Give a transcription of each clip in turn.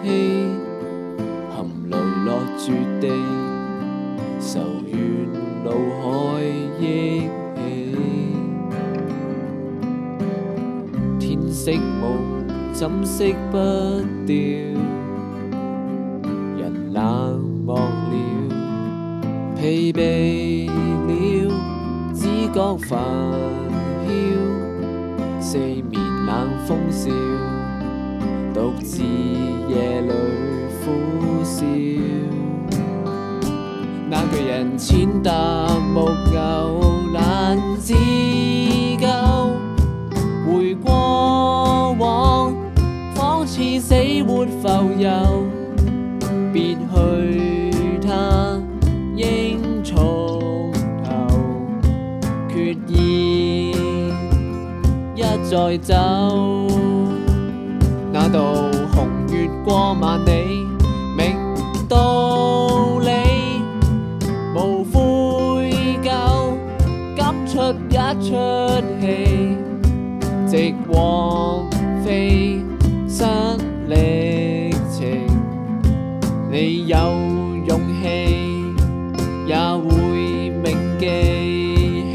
氣，含淚落絕地，愁怨怒海憶起。天色夢怎熄不掉，人冷漠了，疲憊了，只覺煩囂，四面冷風笑，獨自夜裏苦笑。那巨人踐踏木偶，難自救。回過往，仿似死活浮游，別去他應從頭，決意一再走。那道紅月過萬里，明道理，無悔疚，急出一出戲，直往飛失歷程。你有勇氣，也會銘記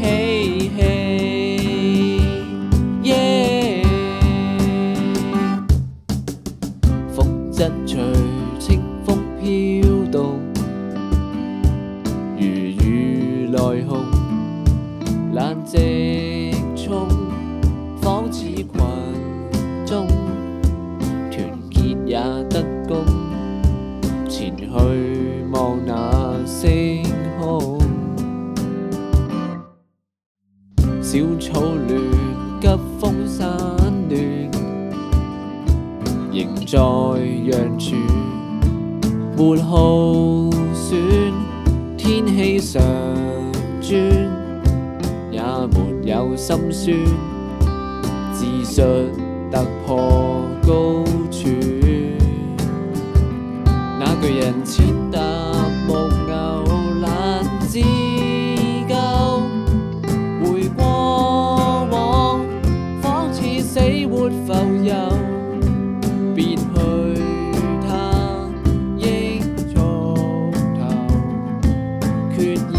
嬉戲。風一隨，清風飄動，如雨來鴻，懶直衝，仿似群眾團結也得功。前去望那星空，小草亂，急風散亂，仍在楊樹，沒耗損，天氣常轉，也沒有心酸，自述突破高處。那巨人踐踏木偶，難自救。回過往，仿似死活浮游，別去他應從頭，決意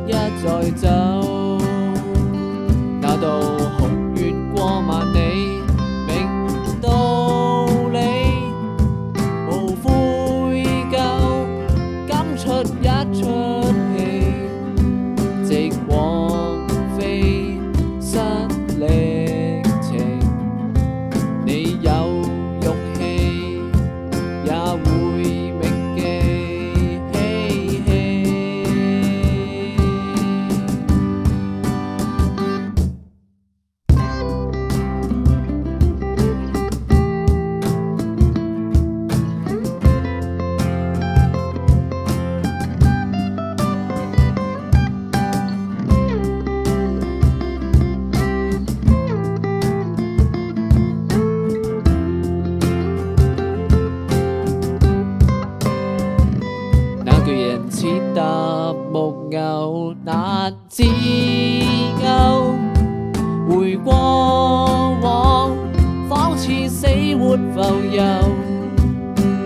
一再走。那道紅月過萬里，明道理，無悔疚，敢出一出戲，直往飛失歷程。你有勇氣，也會銘記嬉戲。那巨人踐踏木偶，難自救。回過往，仿似死活浮游，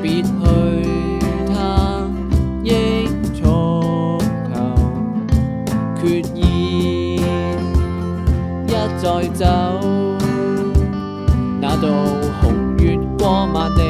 別去他應從頭，決意一再走。那道紅月過萬里，